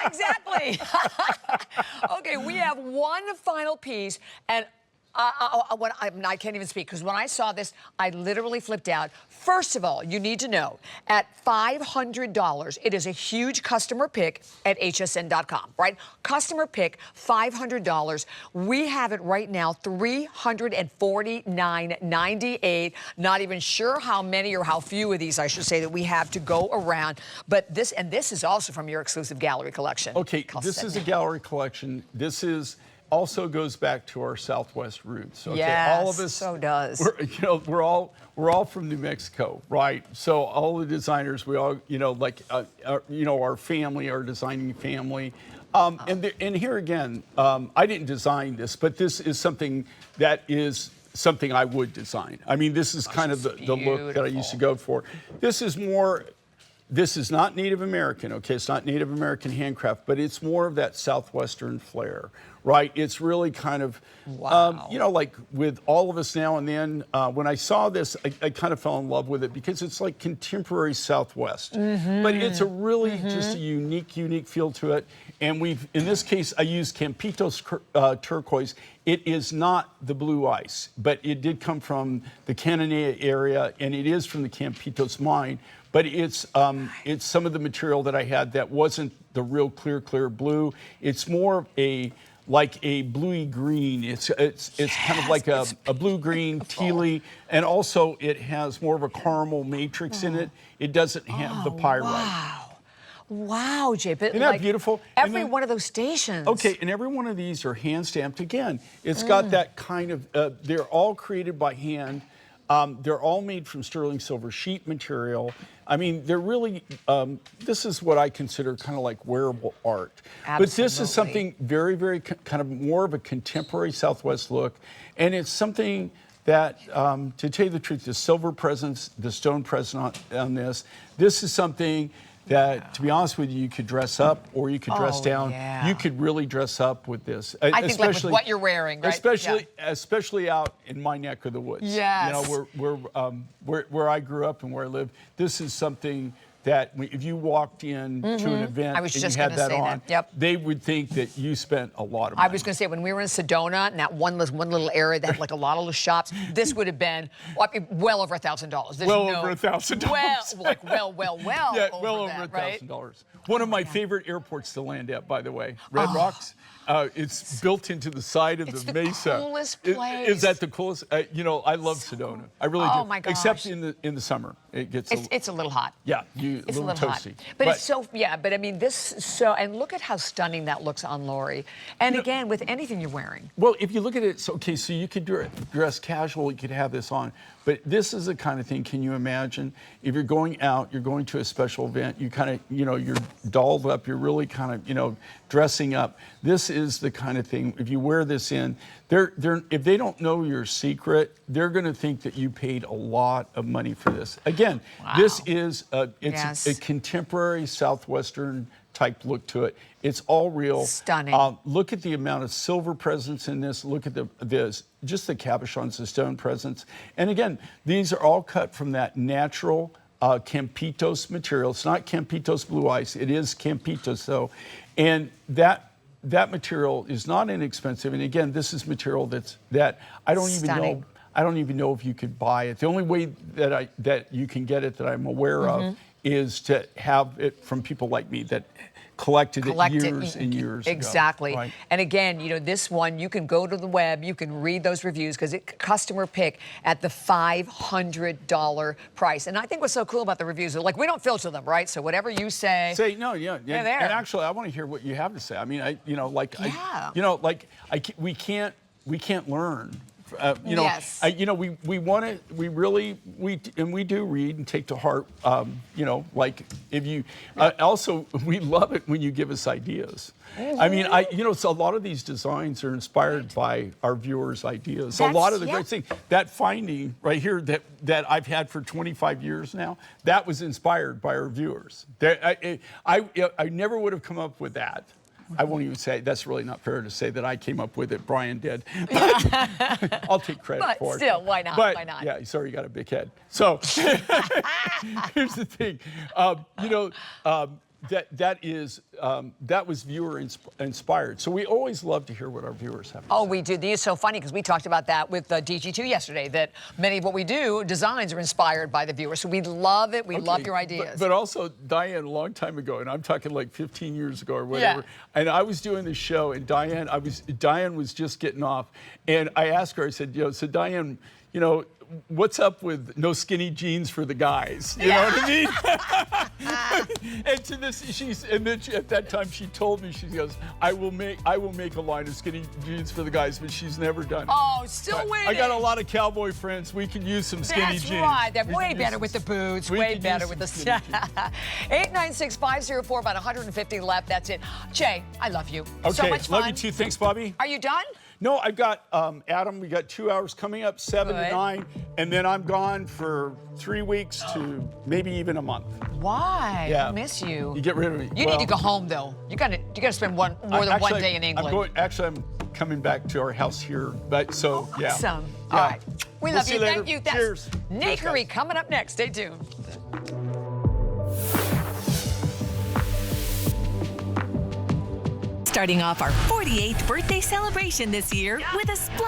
Exactly. Okay, we have one final piece, and I can't even speak, because when I saw this, I literally flipped out. First of all, you need to know, at $500, it is a huge customer pick at hsn.com, right? Customer pick, $500. We have it right now, $349.98. Not even sure how many or how few of these, I should say, that we have to go around. But this is also from your exclusive gallery collection. Okay, this is a gallery collection. This is also goes back to our Southwest roots. Okay, yes, all of us. So does. We're all from New Mexico, right? So all the designers, we all, our family, our designing family. And here again, I didn't design this, but this is something that is something I would design. I mean, this is kind of the look that I used to go for. This is more. This is not Native American, okay? It's not Native American handcraft, but it's more of that Southwestern flair, right? It's really kind of, like with all of us now and then. When I saw this, I kind of fell in love with it because it's like contemporary Southwest. But it's a really just a unique feel to it. And in this case, I used Campitos turquoise. It is not the blue ice, but it did come from the Cananea area, and it is from the Campitos mine. But it's some of the material that I had that wasn't the real clear blue. It's more like a bluey green. It's kind of like a blue-green tealy, and also it has more of a caramel matrix in it. It doesn't have the pyrite. Wow, Jay, but isn't that beautiful? Every one of those stations. Okay, and every one of these are hand stamped. Again, it's got that kind of, they're all created by hand. They're all made from sterling silver sheet material. I mean, they're really, this is what I consider kind of like wearable art. Absolutely. But this is something very kind of more of a contemporary Southwest look. And it's something that, to tell you the truth, the silver presence, the stone presence on this is something that, to be honest with you could dress up or you could dress down. Yeah. You could really dress up with this. I think like with what you're wearing, right? Especially out in my neck of the woods. Yes. You know, where I grew up and where I live, this is something that if you walked in to an event and you had that on, they would think that you spent a lot of money. I was going to say, when we were in Sedona, and that one little area that had like a lot of little shops, this would have been well over $1,000. Well over $1,000. Well yeah, over well over $1,000. One of my favorite airports to land at, by the way, Red Rocks. It's built into the side of the mesa. It's the coolest place. Is that the coolest? I love Sedona. I really do. Oh my gosh. Except in the summer, it gets. It's a little hot. Yeah, it's a little toasty. Hot. But it's so But I mean, and look at how stunning that looks on Lori. And again, with anything you're wearing. Well, if you look at it, so you could dress casual, you could have this on. But this is the kind of thing. Can you imagine if you're going out, you're going to a special event, you kind of, you're dolled up, you're really kind of, dressing up. This is the kind of thing. If you wear this in, if they don't know your secret, they're going to think that you paid a lot of money for this. Again, this is a contemporary Southwestern type look to it. It's all real. Stunning. Look at the amount of silver presence in this. Look at just the cabochons, the stone presence. And again, these are all cut from that natural Campitos material. It's not Campitos blue ice. It is Campitos though. And that material is not inexpensive. And again, this is material that I don't even know. I don't even know if you could buy it. The only way that you can get it that I'm aware of is to have it from people like me that collected it years and years ago. Exactly. Right? And again, this one, you can go to the web, you can read those reviews because it's customer pick at the $500 price. And I think what's so cool about the reviews is, like, we don't filter them, right? So whatever you say. No, yeah. They're there. And actually, I want to hear what you have to say. I mean, we can't learn. Yes. We want to. We do read and take to heart. Like if you. Also, we love it when you give us ideas. I mean, so a lot of these designs are inspired by our viewers' ideas. A lot of the great things, that finding right here that I've had for 25 years now, that was inspired by our viewers. I never would have come up with that. I won't even say, that's really not fair to say that I came up with it. Brian did. I'll take credit for it. But still, why not? But, why not? Yeah, sorry, you got a big head. So here's the thing. that was viewer inspired. So we always love to hear what our viewers have to say. Oh, we do. These are so funny because we talked about that with DG2 yesterday, that many of what we do, designs, are inspired by the viewers. So we love it. We love your ideas. But also, Diane, a long time ago, and I'm talking like 15 years ago or whatever, and I was doing this show, and Diane was just getting off, and I asked her, I said, so Diane, what's up with no skinny jeans for the guys? You know what I mean? And to this, at that time she told me, she goes, I will make a line of skinny jeans for the guys, but she's never done it. Oh, still waiting. I got a lot of cowboy friends. We could use some skinny jeans. That's right. They're way better with the boots. Way better with the 896-504, about 150 left. That's it. Jay, I love you. Okay, so much fun. love you too. Thanks, Bobby. Are you done? No, I've got, Adam, we got 2 hours coming up, 7 to 9, and then I'm gone for 3 weeks to maybe even a month. Why? Yeah. I miss you. You get rid of me. You need to go home, though. You gotta spend more than one day in England. I'm coming back to our house here, but so, yeah. Awesome. Yeah. All right. We love see you. you later. Thank you. That's Cheers. Nakery coming up next. Stay tuned. Starting off our 48th birthday celebration this year with a splash